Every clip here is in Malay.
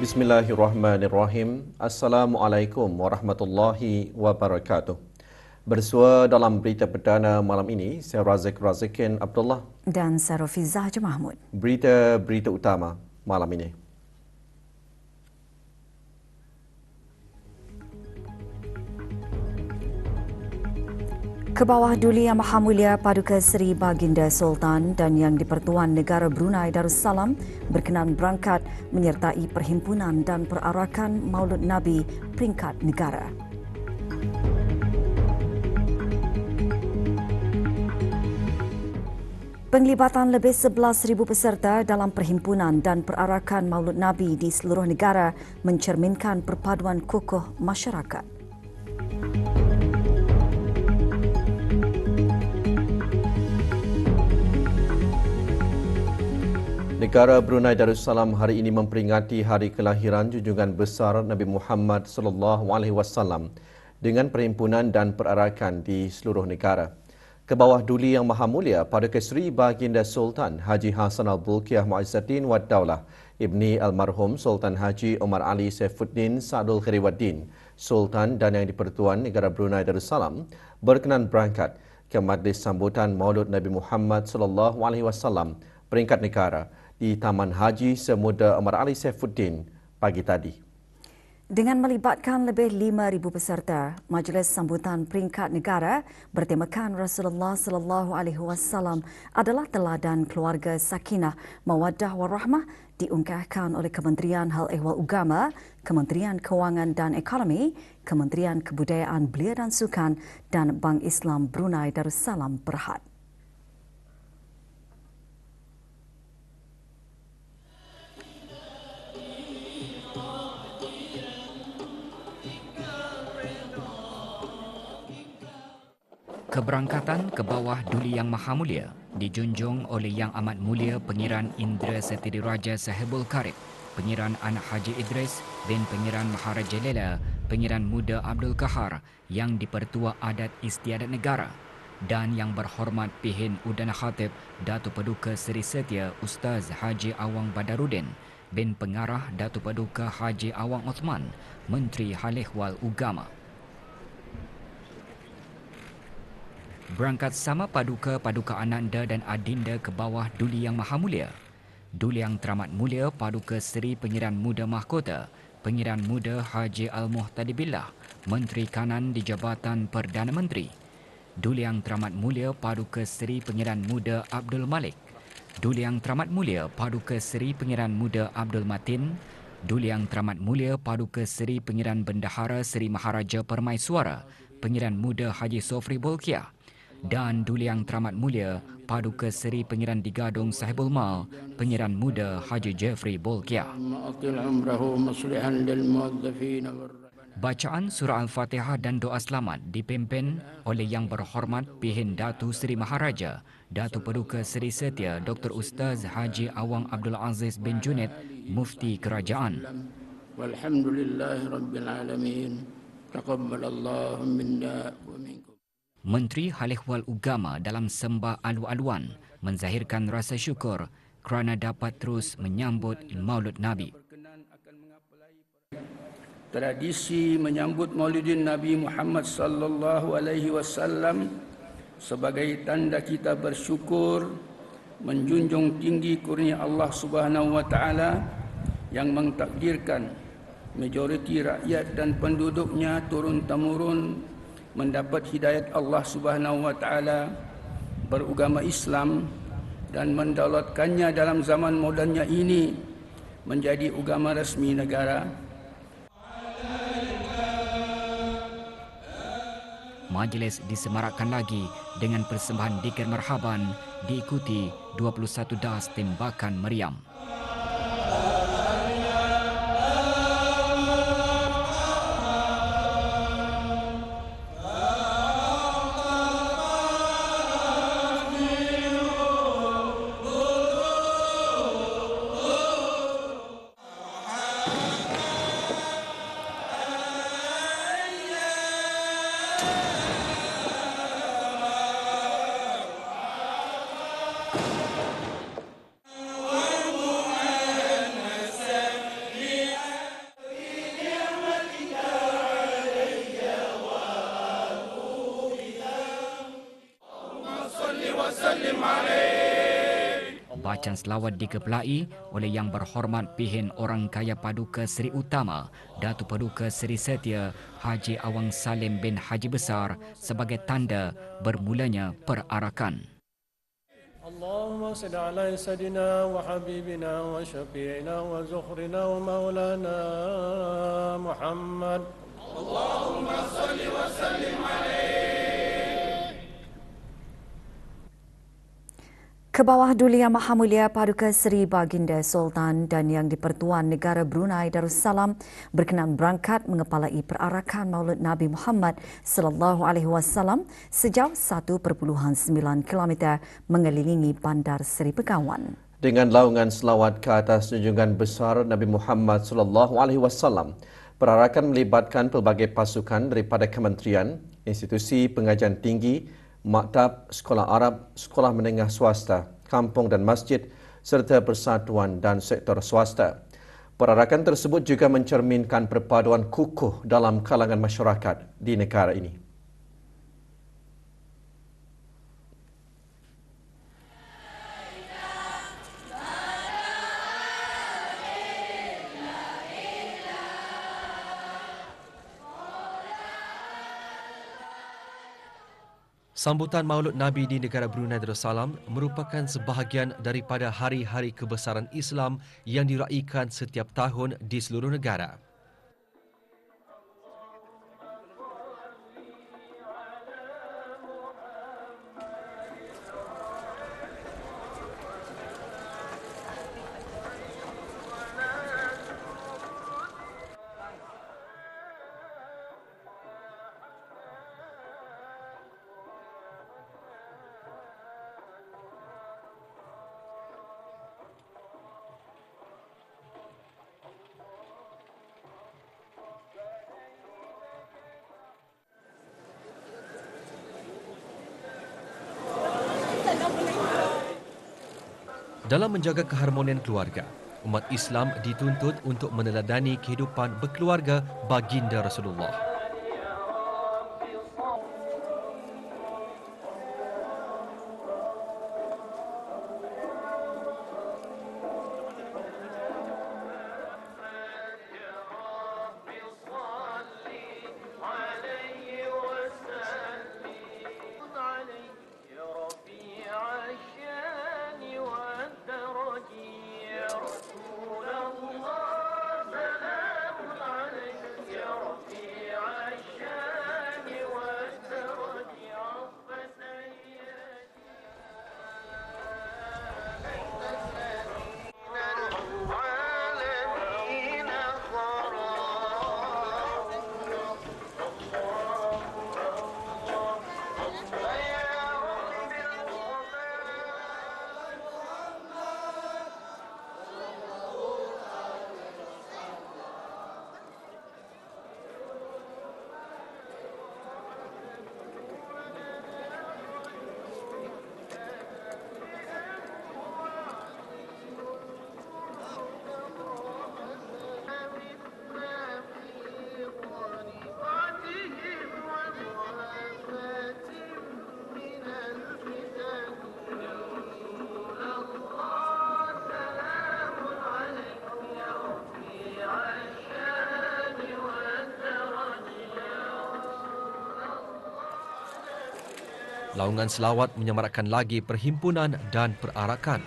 Bismillahirrahmanirrahim. Assalamualaikum warahmatullahi wabarakatuh. Bersua dalam berita perdana malam ini, saya Razikin Abdullah dan saya Rafizah Mahmud. Berita utama malam ini. Kebawah Duli Yang Maha Mulia Paduka Seri Baginda Sultan dan Yang di-Pertuan Negara Brunei Darussalam berkenan berangkat menyertai perhimpunan dan perarakan Maulud Nabi peringkat negara. Penglibatan lebih 11,000 peserta dalam perhimpunan dan perarakan Maulud Nabi di seluruh negara mencerminkan perpaduan kokoh masyarakat. Negara Brunei Darussalam hari ini memperingati hari kelahiran junjungan besar Nabi Muhammad sallallahu alaihi wasallam dengan perhimpunan dan perarakan di seluruh negara. Kebawah Duli Yang Maha Mulia Paduka Seri Baginda Sultan Haji Hassan Al-Bolkiah Mu'izzuddin Wad Daulah Ibni Almarhum Sultan Haji Omar Ali Saifuddin Sa'dul Khairuddin Sultan dan Yang di-Pertuan Negara Brunei Darussalam berkenan berangkat ke majlis sambutan Maulud Nabi Muhammad sallallahu alaihi wasallam peringkat negara di Taman Haji Semuda Omar Ali Saifuddin pagi tadi. Dengan melibatkan lebih 5,000 peserta, majlis sambutan peringkat negara bertemakan Rasulullah sallallahu alaihi wasallam adalah teladan keluarga sakinah, mawaddah warahmah diungkapkan oleh Kementerian Hal Ehwal Agama, Kementerian Kewangan dan Ekonomi, Kementerian Kebudayaan Belia dan Sukan dan Bank Islam Brunei Darussalam Berhad. Keberangkatan ke bawah Duli Yang Maha Mulia dijunjung oleh Yang Amat Mulia Pengiran Indra Setidiraja Sahibul Karib, Pengiran Anak Haji Idris bin Pengiran Maharaja Lela, Pengiran Muda Abdul Kahar, Yang di-Pertua Adat Istiadat Negara dan Yang Berhormat Pihin Udana Khatib Datuk Paduka Seri Setia Ustaz Haji Awang Badarudin bin Pengarah Datuk Paduka Haji Awang Osman, Menteri Hal Ehwal Agama. Berangkat sama Paduka Ananda dan Adinda ke bawah Duli Yang Maha Mulia. Duli Yang Teramat Mulia Paduka Seri Pengiran Muda Mahkota, Pengiran Muda Haji Al-Muhtadibillah, Menteri Kanan di Jabatan Perdana Menteri. Duli Yang Teramat Mulia Paduka Seri Pengiran Muda Abdul Malik. Duli Yang Teramat Mulia Paduka Seri Pengiran Muda Abdul Matin. Duli Yang Teramat Mulia Paduka Seri Pengiran Bendahara Seri Maharaja Permaiswara, Pengiran Muda Haji Sofri Bolkiah, dan Duli Yang Teramat Mulia Paduka Seri Pengiran Digadung Sahibul Mal, Pengiran Muda Haji Jeffrey Bolkiah. Bacaan surah Al-Fatihah dan doa selamat dipimpin oleh Yang Berhormat Pihin Datu Seri Maharaja, Datu Paduka Seri Setia Dr. Ustaz Haji Awang Abdul Aziz bin Junid, Mufti Kerajaan. Walhamdulillahirabbil Taqabbalallahu minna wa minkum. Menteri Hal Ehwal Agama dalam sembah alu-aluan menzahirkan rasa syukur kerana dapat terus menyambut Maulud Nabi. Tradisi menyambut Maulidin Nabi Muhammad sallallahu alaihi wasallam sebagai tanda kita bersyukur, menjunjung tinggi kurnia Allah Subhanahu wa taala yang mentakdirkan majoriti rakyat dan penduduknya turun-temurun mendapat hidayat Allah Subhanahu wa taala beragama Islam dan mendaulatkannya dalam zaman modernnya ini menjadi agama resmi negara. Majlis disemarakkan lagi dengan persembahan dikir marhaban diikuti 21 das tembakan meriam. Bacaan selawat dikepulai oleh Yang Berhormat Pihin Orang Kaya Paduka Seri Utama Datuk Paduka Seri Setia Haji Awang Salim bin Haji Besar sebagai tanda bermulanya perarakan. اللهم صل على سيدنا وحبيبنا وشفيعنا وزخرنا ومولانا محمد اللهم صل وسلم عليه. Kebawah Duli Yang Maha Mulia Paduka Seri Baginda Sultan dan Yang di-Pertuan Negara Brunei Darussalam berkenan berangkat mengepalai perarakan Maulid Nabi Muhammad sallallahu alaihi wasallam sejauh 1.9 km mengelilingi Bandar Seri Begawan. Dengan laungan selawat ke atas junjungan besar Nabi Muhammad sallallahu alaihi wasallam, perarakan melibatkan pelbagai pasukan daripada kementerian, institusi pengajian tinggi, maktab, sekolah Arab, sekolah menengah swasta, kampung dan masjid serta persatuan dan sektor swasta. Perarakan tersebut juga mencerminkan perpaduan kukuh dalam kalangan masyarakat di negara ini. Sambutan Maulud Nabi di negara Brunei Darussalam merupakan sebahagian daripada hari-hari kebesaran Islam yang diraikan setiap tahun di seluruh negara. Dalam menjaga keharmonian keluarga, umat Islam dituntut untuk meneladani kehidupan berkeluarga baginda Rasulullah. Laungan selawat menyemarakkan lagi perhimpunan dan perarakan.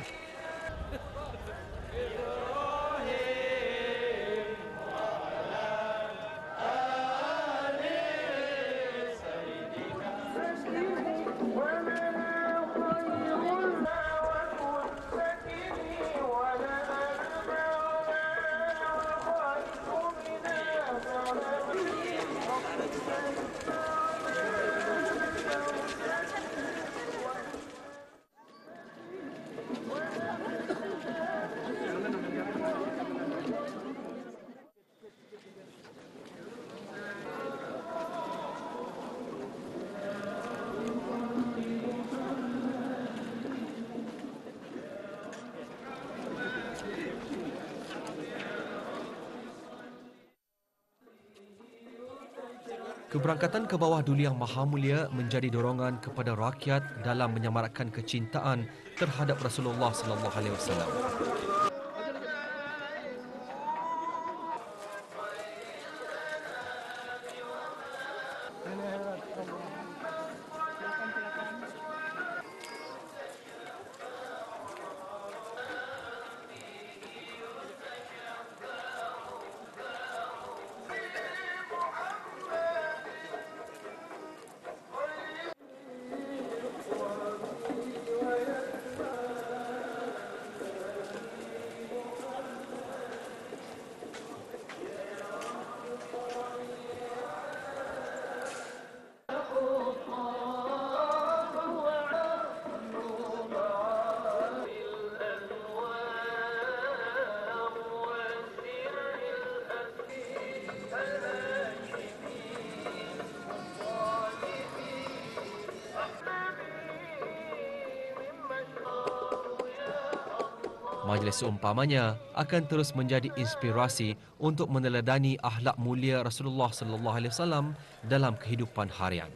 Keberangkatan ke bawah Duli Yang Maha Mulia menjadi dorongan kepada rakyat dalam menyemarakkan kecintaan terhadap Rasulullah sallallahu alaihi wasallam. Majlis seumpamanya akan terus menjadi inspirasi untuk meneladani akhlak mulia Rasulullah sallallahu alaihi wasallam dalam kehidupan harian.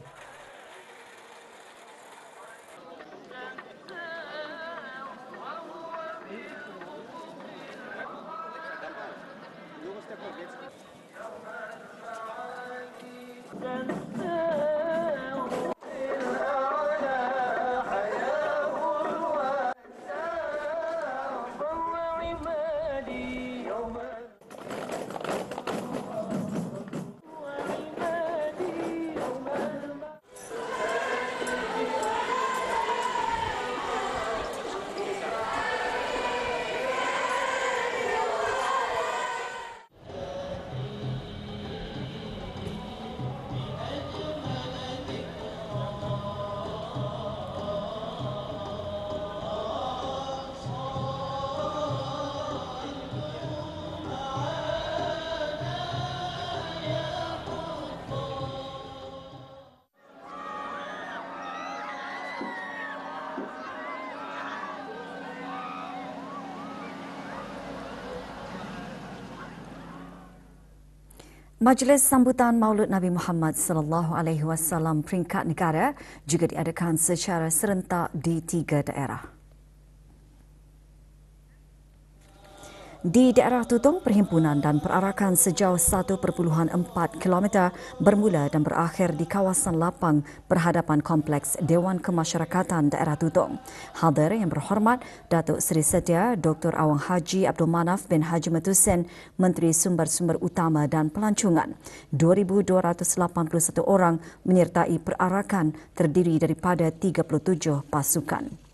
Majlis sambutan Maulud Nabi Muhammad sallallahu alaihi wasallam peringkat negara juga diadakan secara serentak di 3 daerah. Di daerah Tutong, perhimpunan dan perarakan sejauh 1.4 km bermula dan berakhir di kawasan lapang berhadapan Kompleks Dewan Kemasyarakatan Daerah Tutong. Hadir yang berhormat Datuk Seri Setia Dr. Awang Haji Abdul Manaf bin Haji Matusen, Menteri Sumber-Sumber Utama dan Pelancongan. 2,281 orang menyertai perarakan terdiri daripada 37 pasukan.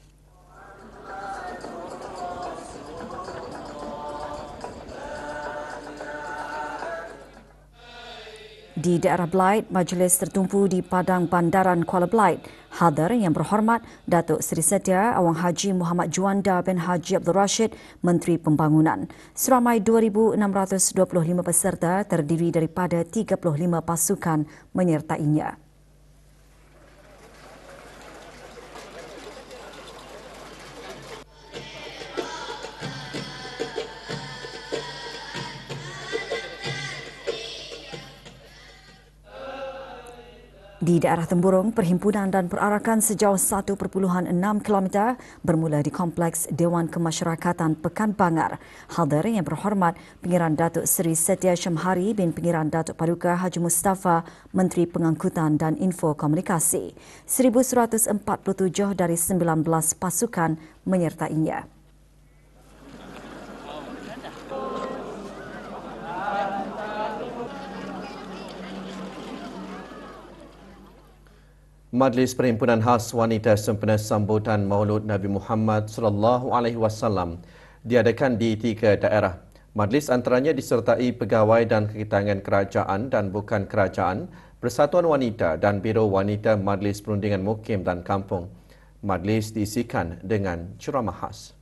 Di daerah Belait, majlis tertumpu di Padang Bandaran Kuala Belait. Hadir yang berhormat Datuk Seri Setia Awang Haji Muhammad Juanda bin Haji Abdul Rashid, Menteri Pembangunan. Seramai 2,625 peserta terdiri daripada 35 pasukan menyertainya. Di daerah Temburong, perhimpunan dan perarakan sejauh 1.6 km bermula di Kompleks Dewan Kemasyarakatan Pekan Bangar. Hadir yang berhormat Pengiran Datuk Seri Setia Syamhari bin Pengiran Datuk Paduka Haji Mustafa, Menteri Pengangkutan dan Info Komunikasi. 1,147 dari 19 pasukan menyertainya. Majlis Perhimpunan Khas Wanita sempena sambutan Maulud Nabi Muhammad sallallahu alaihi wasallam diadakan di 3 daerah. Majlis antaranya disertai pegawai dan kekitangan kerajaan dan bukan kerajaan, Persatuan Wanita dan Biro Wanita Majlis Perundingan Mukim dan Kampung. Majlis diisikan dengan ceramah khas.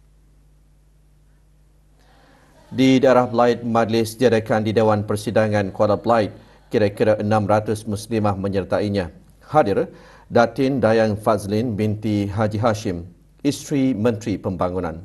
Di daerah Belait, majlis diadakan di Dewan Persidangan Kuala Belait. Kira-kira 600 muslimah menyertainya. Hadir Datin Dayang Fazlin binti Haji Hashim, isteri Menteri Pembangunan.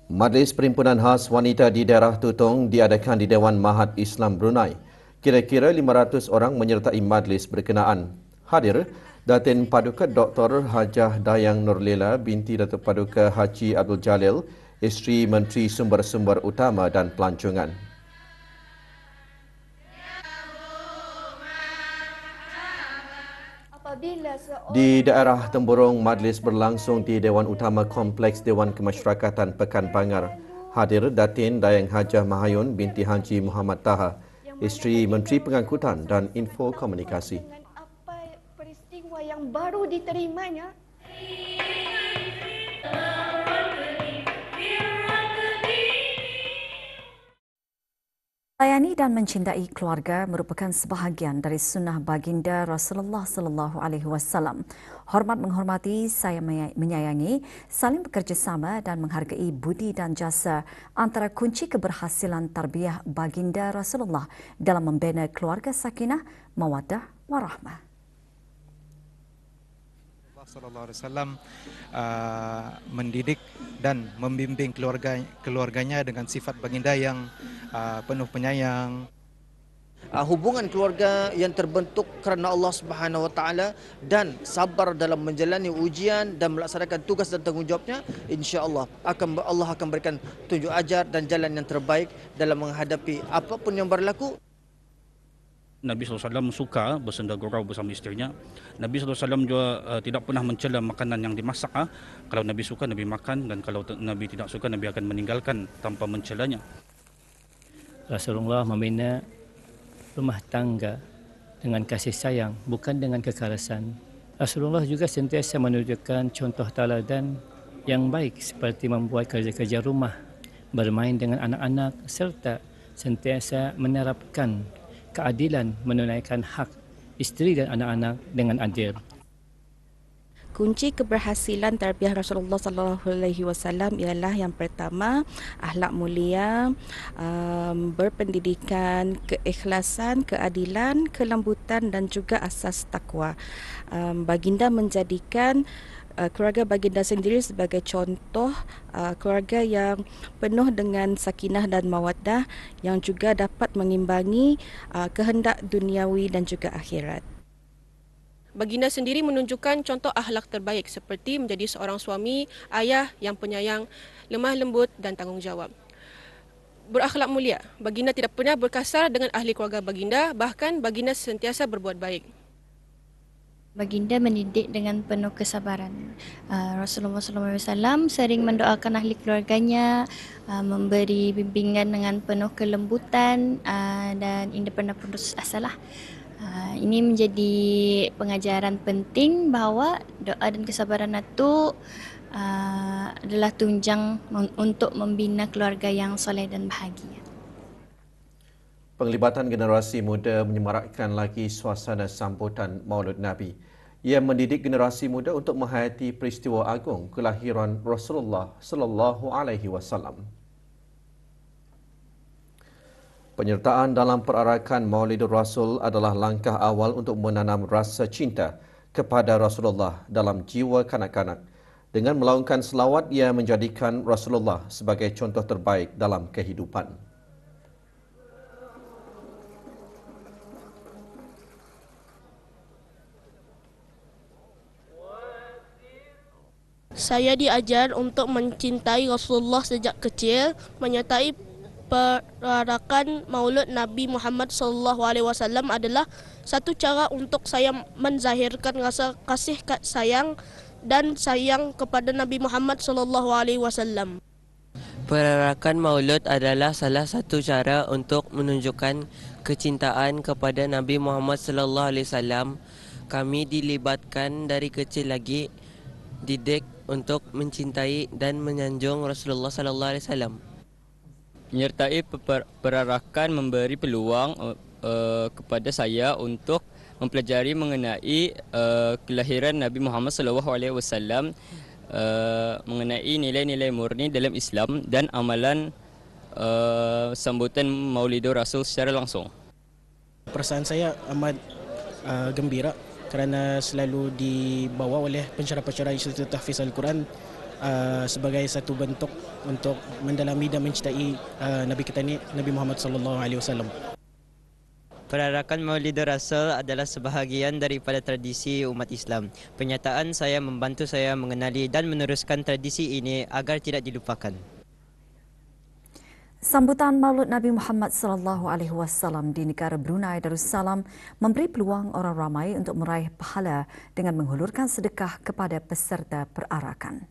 Majlis Perhimpunan Khas Wanita di daerah Tutong diadakan di Dewan Mahat Islam Brunei. Kira-kira 500 orang menyertai majlis berkenaan. Hadir Datin Paduka Dr. Hajah Dayang Nurlela binti Datuk Paduka Haji Abdul Jalil, Isteri Menteri Sumber-Sumber Utama dan Pelancongan. Di daerah Temburong, majlis berlangsung di Dewan Utama Kompleks Dewan Kemasyarakatan Pekan Bangar. Hadir Datin Dayang Hajah Mahayun binti Haji Muhammad Taha, Isteri Menteri Pengangkutan dan Info Komunikasi. Apa peristiwa yang baru diterimanya? Melayani dan mencintai keluarga merupakan sebahagian dari sunnah baginda Rasulullah sallallahu alaihi wasallam. Hormat menghormati, sayang menyayangi, saling bekerjasama dan menghargai budi dan jasa antara kunci keberhasilan tarbiyah baginda Rasulullah dalam membina keluarga sakinah, mawaddah, warahmah. Sallallahu Alaihi Wasallam mendidik dan membimbing keluarganya dengan sifat baginda yang penuh penyayang. Hubungan keluarga yang terbentuk kerana Allah Subhanahu Wa Taala dan sabar dalam menjalani ujian dan melaksanakan tugas dan tanggungjawabnya, insya-Allah Allah akan berikan tunjuk ajar dan jalan yang terbaik dalam menghadapi apapun yang berlaku. Nabi SAW suka bersenda gurau bersama isterinya. Nabi SAW juga tidak pernah mencela makanan yang dimasak. Kalau Nabi suka, Nabi makan, dan kalau Nabi tidak suka, Nabi akan meninggalkan tanpa mencelanya. Rasulullah membina rumah tangga dengan kasih sayang, bukan dengan kekerasan. Rasulullah juga sentiasa menunjukkan contoh tauladan yang baik seperti membuat kerja-kerja rumah, bermain dengan anak-anak serta sentiasa menerapkan keadilan menunaikan hak isteri dan anak-anak dengan adil. Kunci keberhasilan tarbiyah Rasulullah sallallahu alaihi wasallam ialah yang pertama, akhlak mulia, berpendidikan, keikhlasan, keadilan, kelembutan dan juga asas takwa. Baginda menjadikan keluarga baginda sendiri sebagai contoh keluarga yang penuh dengan sakinah dan mawaddah yang juga dapat mengimbangi kehendak duniawi dan juga akhirat. Baginda sendiri menunjukkan contoh akhlak terbaik seperti menjadi seorang suami, ayah yang penyayang, lemah lembut dan tanggungjawab. Berakhlak mulia, baginda tidak pernah berkasar dengan ahli keluarga baginda, bahkan baginda sentiasa berbuat baik. Baginda mendidik dengan penuh kesabaran. Rasulullah SAW sering mendoakan ahli keluarganya, memberi bimbingan dengan penuh kelembutan dan ia pernah putus asa. Ini menjadi pengajaran penting bahawa doa dan kesabaran itu adalah tunjang untuk membina keluarga yang soleh dan bahagia. Penglibatan generasi muda menyemarakkan lagi suasana sambutan Maulud Nabi. Ia mendidik generasi muda untuk menghayati peristiwa agung kelahiran Rasulullah sallallahu alaihi wasallam. Penyertaan dalam perarakan Maulidur Rasul adalah langkah awal untuk menanam rasa cinta kepada Rasulullah dalam jiwa kanak-kanak. Dengan melaungkan selawat, ia menjadikan Rasulullah sebagai contoh terbaik dalam kehidupan. Saya diajar untuk mencintai Rasulullah sejak kecil, menyertai perarakan Maulud Nabi Muhammad SAW adalah satu cara untuk saya menzahirkan rasa kasih sayang dan sayang kepada Nabi Muhammad SAW. Perarakan Maulud adalah salah satu cara untuk menunjukkan kecintaan kepada Nabi Muhammad SAW. Kami dilibatkan dari kecil lagi, didik untuk mencintai dan menyanjung Rasulullah SAW. Menyertai perarakan memberi peluang kepada saya untuk mempelajari mengenai kelahiran Nabi Muhammad SAW, mengenai nilai-nilai murni dalam Islam dan amalan sambutan Maulidur Rasul secara langsung. Perasaan saya amat gembira kerana selalu dibawa oleh pensyarah-pensyarah Institut Tahfiz Al-Quran sebagai satu bentuk untuk mendalami dan mencintai Nabi kita ni, Nabi Muhammad SAW. Perarakan Maulid Rasul adalah sebahagian daripada tradisi umat Islam. Penyataan saya membantu saya mengenali dan meneruskan tradisi ini agar tidak dilupakan. Sambutan Maulud Nabi Muhammad sallallahu alaihi wasallam di negara Brunei Darussalam memberi peluang orang ramai untuk meraih pahala dengan menghulurkan sedekah kepada peserta perarakan.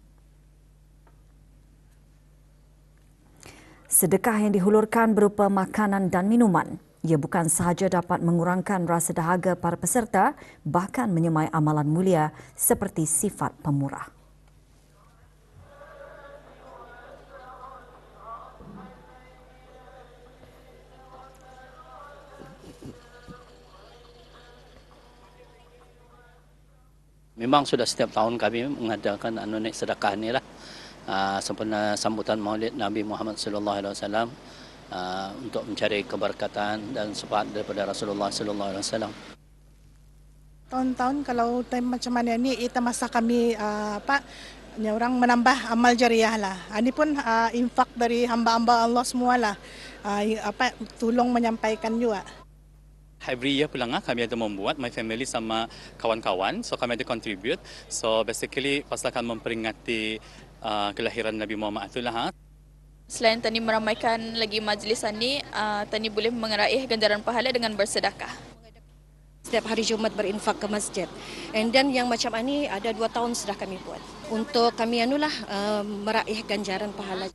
Sedekah yang dihulurkan berupa makanan dan minuman. Ia bukan sahaja dapat mengurangkan rasa dahaga para peserta, bahkan menyemai amalan mulia seperti sifat pemurah. Memang sudah setiap tahun kami mengadakan naik sedekah ni lah. Sempena sambutan Maulid Nabi Muhammad sallallahu alaihi wasallam untuk mencari keberkatan dan syafaat daripada Rasulullah sallallahu alaihi wasallam. Tahun-tahun kalau time macam mana ni kita masa kami orang menambah amal jariah lah. Ini pun infak dari hamba-hamba Allah semualah. Tolong menyampaikan juga. Every year pulang kami ada membuat my family sama kawan-kawan, so kami ada contribute. So basically pasal akan memperingati kelahiran Nabi Muhammad itulah. Selain tani meramaikan lagi majlis ini, tani boleh meraih ganjaran pahala dengan bersedekah. Setiap hari Jumat berinfak ke masjid. And then yang macam ini ada 2 tahun sudah kami buat. Untuk kami meraih ganjaran pahala.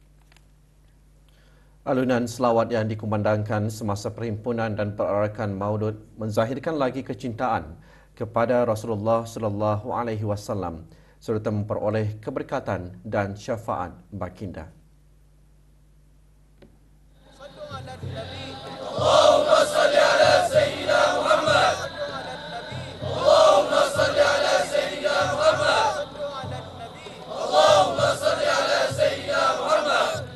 Alunan selawat yang dikumandangkan semasa perhimpunan dan perarakan Maulud menzahirkan lagi kecintaan kepada Rasulullah sallallahu alaihi wasallam serta memperoleh keberkatan dan syafaat baginda. Allahumma salli ala sayyidina Muhammad. Allahumma salli ala sayyidina Muhammad. Allahumma salli ala sayyidina Muhammad.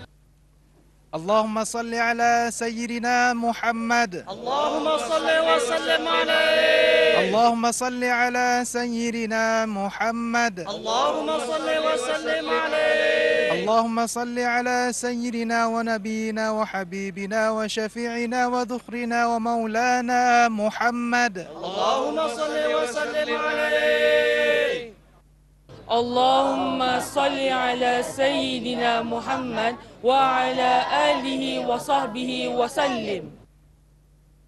اللهم صل على سيدنا محمد. اللهم صل وسلم عليه. اللهم صل على سيدنا محمد. اللهم صل وسلم عليه. اللهم صل على سيدنا ونبينا وحبيبنا وشفيعنا وذخرنا ومولانا محمد. اللهم صل وسلم عليه. اللهم صل على سيدنا محمد وعلى آله وصحبه وسلم.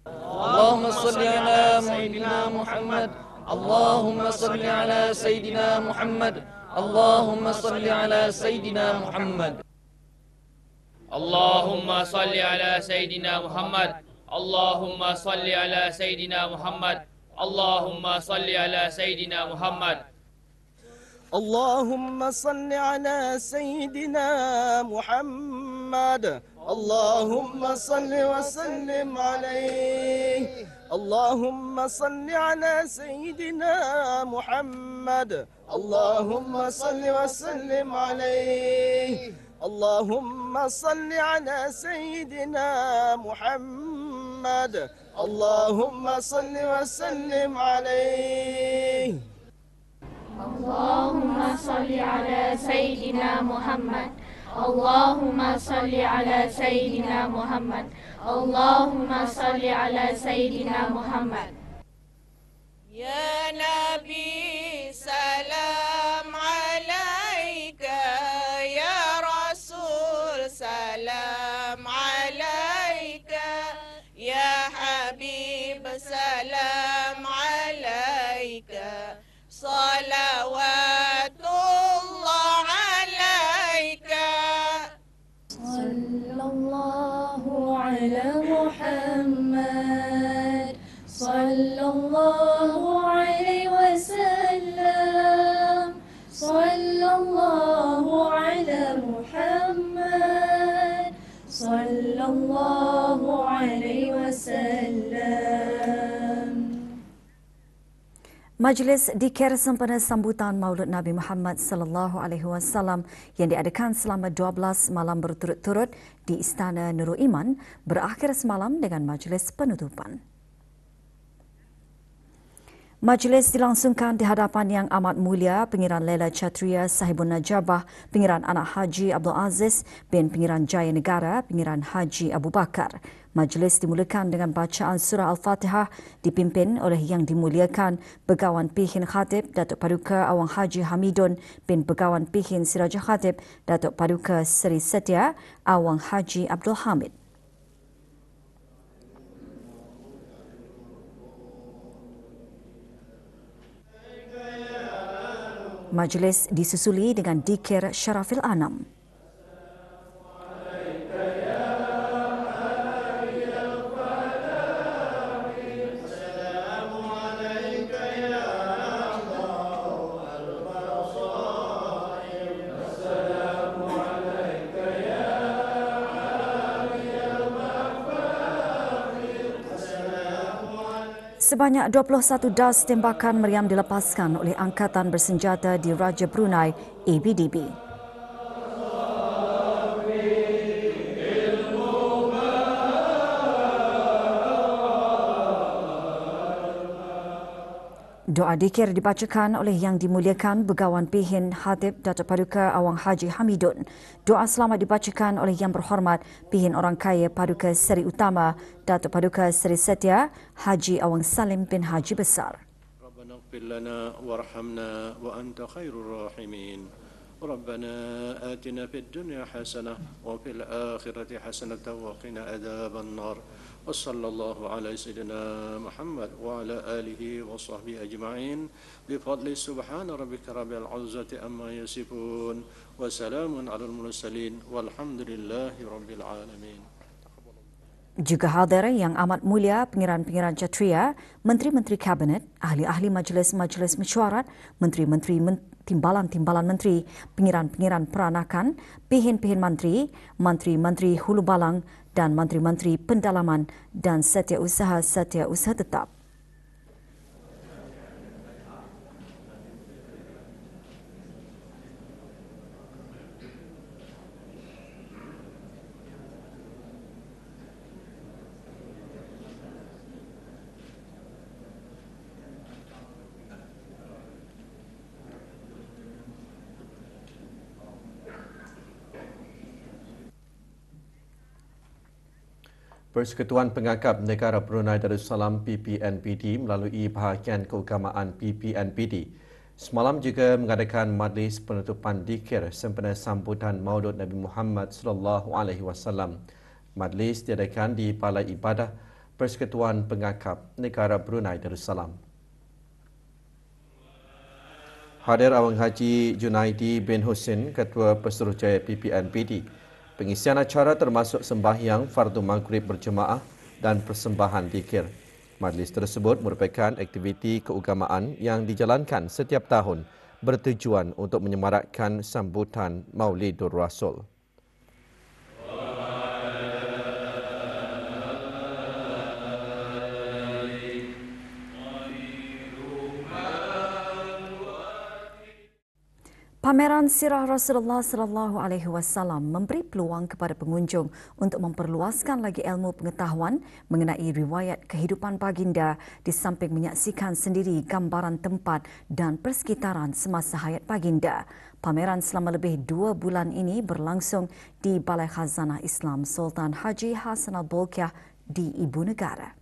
اللهم صل على سيدنا محمد. اللهم صل على سيدنا محمد. اللهم صل على سيدنا محمد. اللهم صل على سيدنا محمد. اللهم صل على سيدنا محمد. اللهم صل على سيدنا محمد. اللهم صل على سيدنا محمد. اللهم صل وسلم عليه. اللهم صل على سيدنا محمد. اللهم صل وسلم عليه. اللهم صل على سيدنا محمد. اللهم صل وسلم عليه. اللهم صل على سيدنا محمد. اللهم صل على سيدنا محمد. اللهم صل على سيدنا محمد. يا نبي سلام عليك. يا رسول سلام عليك. يا حبيب سلام عليك. صلوات الله عليك. صلى الله على محمد. صلى الله عليه وسلم. صلى الله على محمد. صلى الله عليه وسلم. Majlis dikira sempena sambutan Maulud Nabi Muhammad sallallahu alaihi wasallam yang diadakan selama 12 malam berturut-turut di Istana Nurul Iman berakhir semalam dengan majlis penutupan. Majlis dilangsungkan di hadapan Yang Amat Mulia Pengiran Laila Chatria Sahibun Najabah, Pengiran Anak Haji Abdul Aziz bin Pengiran Jaya Negara, Pengiran Haji Abu Bakar. Majlis dimulakan dengan bacaan surah Al-Fatihah dipimpin oleh Yang Dimuliakan Begawan Pihin Khatib Datuk Paduka Awang Haji Hamidun bin Begawan Pihin Sirajah Khatib Datuk Paduka Seri Setia Awang Haji Abdul Hamid. Majlis disusuli dengan dikir Syarafil Anam. Sebanyak 21 das tembakan meriam dilepaskan oleh Angkatan Bersenjata di Raja Brunei, ABDB. Doa dikir dibacakan oleh Yang Dimuliakan Begawan Pihin Khatib Datuk Paduka Awang Haji Hamidun. Doa selamat dibacakan oleh Yang Berhormat Pihin Orang Kaya Paduka Seri Utama Datuk Paduka Seri Setia Haji Awang Salim bin Haji Besar. Rabbana ighfir lana warhamna wa anta khairur rahimin. Rabbana atina fid dunya hasanah wa fil akhirati hasanah wa qina adzaban nar. وصلى الله على سيدنا محمد وعلى آله وصحبه أجمعين بفضل سبحان ربك رب العزة أما يصفون وسلام على المرسلين والحمد لله رب العالمين. Juga hadir Yang Amat Mulia Pengiran-Pengiran Chatria, Menteri-Menteri Kabinet, Ahli-Ahli Majlis-Majlis Mesyuarat, Menteri-Menteri Timbalan-Timbalan Menteri, Pengiran-Pengiran Peranakan, Pihin-Pihin Menteri, Menteri-Menteri Hulu Balang dan Menteri-Menteri Pendalaman dan Setiausaha Tetap. Persekutuan Pengangkap Negara Brunei Darussalam PPNPD melalui bahagian keagamaan PPNPD semalam juga mengadakan majlis penutupan dikir sempena sambutan Maulud Nabi Muhammad SAW. Majlis diadakan di Balai Ibadah Persekutuan Pengangkap Negara Brunei Darussalam. Hadir Awang Haji Junaidi bin Husin, Ketua Pesuruhjaya PPNPD. Pengisian acara termasuk sembahyang fardu maghrib berjemaah dan persembahan dikir. Majlis tersebut merupakan aktiviti keagamaan yang dijalankan setiap tahun bertujuan untuk menyemarakkan sambutan Maulidur Rasul. Pameran Sirah Rasulullah sallallahu alaihi wasallam memberi peluang kepada pengunjung untuk memperluaskan lagi ilmu pengetahuan mengenai riwayat kehidupan baginda di samping menyaksikan sendiri gambaran tempat dan persekitaran semasa hayat baginda. Pameran selama lebih 2 bulan ini berlangsung di Balai Khazanah Islam Sultan Haji Hassan Al-Bolkiah di Ibu Negara.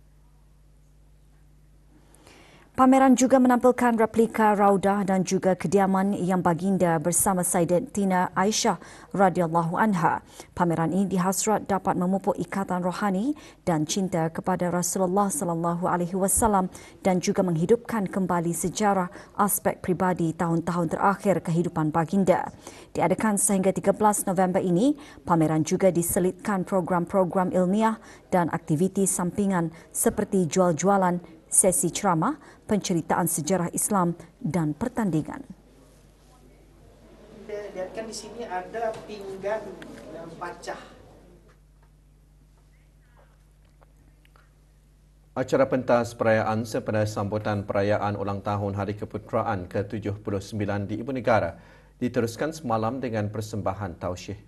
Pameran juga menampilkan replika raudah dan juga kediaman yang baginda bersama Sayyidatina Aisyah radhiyallahu anha. Pameran ini dihasrat dapat memupuk ikatan rohani dan cinta kepada Rasulullah sallallahu alaihi wasallam dan juga menghidupkan kembali sejarah aspek pribadi tahun-tahun terakhir kehidupan baginda. Diadakan sehingga 13 November ini, pameran juga diselitkan program-program ilmiah dan aktiviti sampingan seperti jual-jualan, sesi ceramah, penceritaan sejarah Islam dan pertandingan. Lihatkan di sini ada pinggan yang pecah. Acara pentas perayaan sempena sambutan perayaan ulang tahun Hari Keputeraan ke-79 di Ibu Negara diteruskan semalam dengan persembahan tausyih.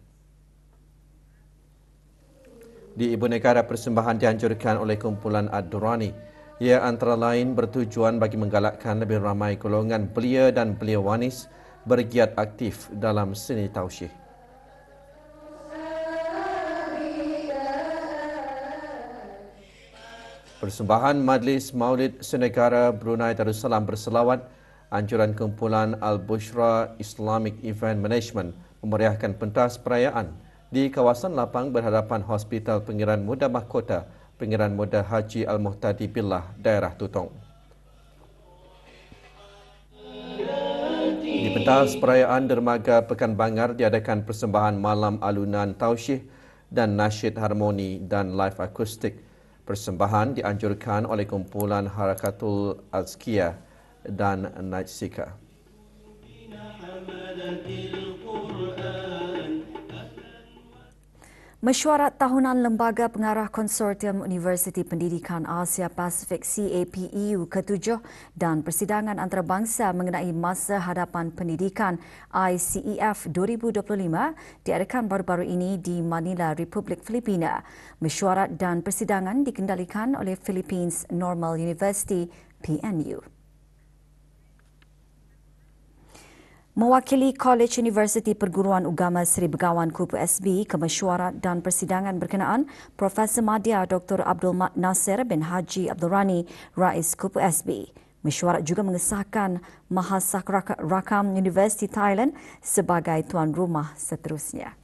Di Ibu Negara, persembahan dianjurkan oleh kumpulan Ad-Durrani Ia antara lain bertujuan bagi menggalakkan lebih ramai golongan belia dan belia wanis bergiat aktif dalam seni tausyih. Persembahan Majlis Maulid Senegara Brunei Darussalam berselawat, anjuran kumpulan Al-Bushra Islamic Event Management memeriahkan pentas perayaan di kawasan lapang berhadapan Hospital Pengiran Muda Mahkota, Pengiran Muda Haji Al-Muhtadi Billah, daerah Tutong. Di pentas perayaan dermaga Pekan Bangar diadakan persembahan malam alunan tausyih dan nasyid harmoni dan live akustik. Persembahan dianjurkan oleh kumpulan Harakatul Azkiyah dan Najsika. Mesyuarat tahunan Lembaga Pengarah Konsortium Universiti Pendidikan Asia Pasifik CAPEU ke-7 dan persidangan antarabangsa mengenai masa hadapan pendidikan ICEF 2025 diadakan baru-baru ini di Manila, Republik Filipina. Mesyuarat dan persidangan dikendalikan oleh Philippines Normal University PNU. Mewakili College Universiti Perguruan Ugama Seri Begawan Kupu SB ke mesyuarat dan persidangan berkenaan, Profesor Madya Dr. Abdul Nasir bin Haji Abdul Rani, Rais Kupu SB. Mesyuarat juga mengesahkan Mahasiswa Rakam Universiti Thailand sebagai tuan rumah seterusnya.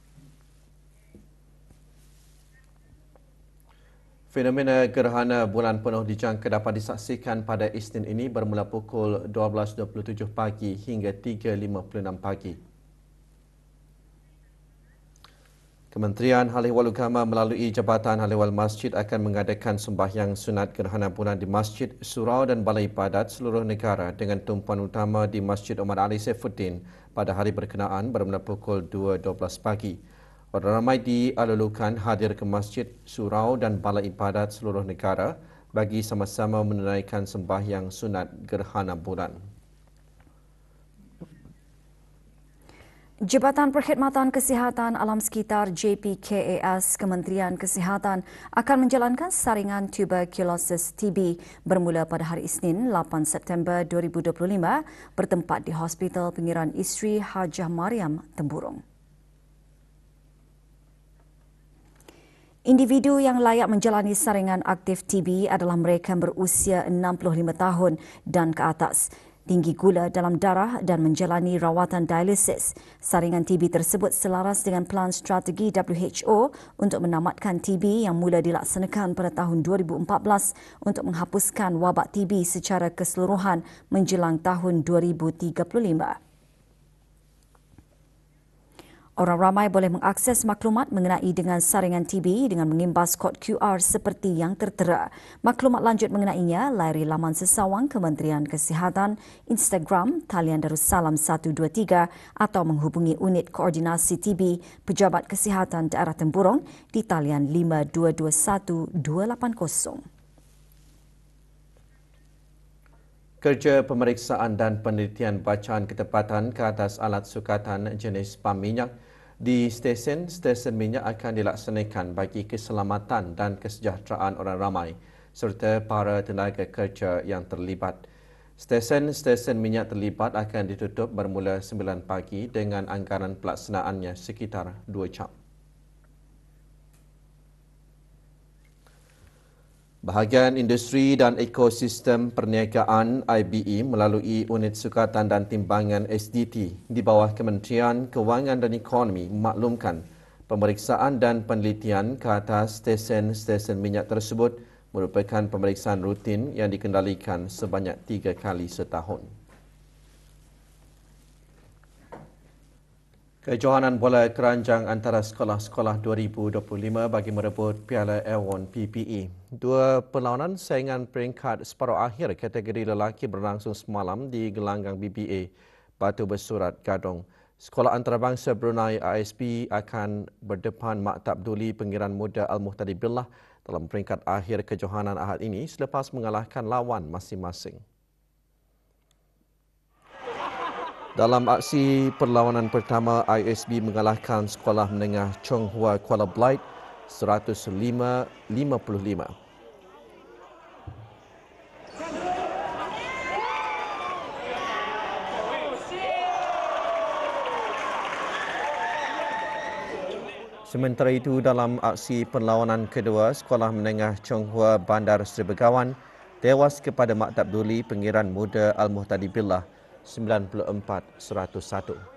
Fenomena gerhana bulan penuh dijangka dapat disaksikan pada Isnin ini bermula pukul 12.27 pagi hingga 3.56 pagi. Kementerian Hal Ehwal Agama melalui Jabatan Hal Ehwal Masjid akan mengadakan sembahyang sunat gerhana bulan di masjid, surau dan balai ibadat seluruh negara dengan tumpuan utama di Masjid Omar Ali Saifuddin pada hari berkenaan bermula pukul 2.12 pagi. Orang ramai dialulukan hadir ke masjid, surau dan balai ibadat seluruh negara bagi sama-sama menunaikan sembahyang sunat gerhana bulan. Jabatan Perkhidmatan Kesihatan Alam Sekitar JPKAS Kementerian Kesihatan akan menjalankan saringan tuberculosis TB bermula pada hari Isnin 8 September 2025 bertempat di Hospital Pengiran Isteri Hajah Mariam, Temburong. Individu yang layak menjalani saringan aktif TB adalah mereka yang berusia 65 tahun dan ke atas, tinggi gula dalam darah dan menjalani rawatan dialisis. Saringan TB tersebut selaras dengan pelan strategi WHO untuk menamatkan TB yang mula dilaksanakan pada tahun 2014 untuk menghapuskan wabak TB secara keseluruhan menjelang tahun 2035. Orang ramai boleh mengakses maklumat mengenai dengan saringan TB dengan mengimbas kod QR seperti yang tertera. Maklumat lanjut mengenainya layari laman sesawang Kementerian Kesihatan, Instagram Talian Darussalam 123 atau menghubungi Unit Koordinasi TB Pejabat Kesihatan Daerah Temburong di talian 5221-280. Kerja pemeriksaan dan penelitian bacaan ketepatan ke atas alat sukatan jenis pam minyak di stesen-stesen minyak akan dilaksanakan bagi keselamatan dan kesejahteraan orang ramai serta para tenaga kerja yang terlibat. Stesen-stesen minyak terlibat akan ditutup bermula 9 pagi dengan anggaran pelaksanaannya sekitar 2 jam. Bahagian Industri dan Ekosistem Perniagaan IBE melalui Unit Sukatan dan Timbangan SDT di bawah Kementerian Kewangan dan Ekonomi memaklumkan pemeriksaan dan penelitian ke atas stesen-stesen minyak tersebut merupakan pemeriksaan rutin yang dikendalikan sebanyak 3 kali setahun. Kejohanan bola keranjang antara sekolah-sekolah 2025 bagi merebut Piala Airborne PPE. Dua perlawanan saingan peringkat separuh akhir kategori lelaki berlangsung semalam di gelanggang BBA Batu Bersurat, Gadong. Sekolah Antarabangsa Brunei ISP akan berdepan Maktab Duli Pengiran Muda Al-Muhtadi Billah dalam peringkat akhir kejohanan Ahad ini selepas mengalahkan lawan masing-masing. Dalam aksi perlawanan pertama, ISB mengalahkan Sekolah Menengah Chong Hua Kuala Blight 105-55. Sementara itu, dalam aksi perlawanan kedua, Sekolah Menengah Chonghua Bandar Seri Begawan tewas kepada Maktab Duli Pengiran Muda Al-Muhtadi Billah 94-101.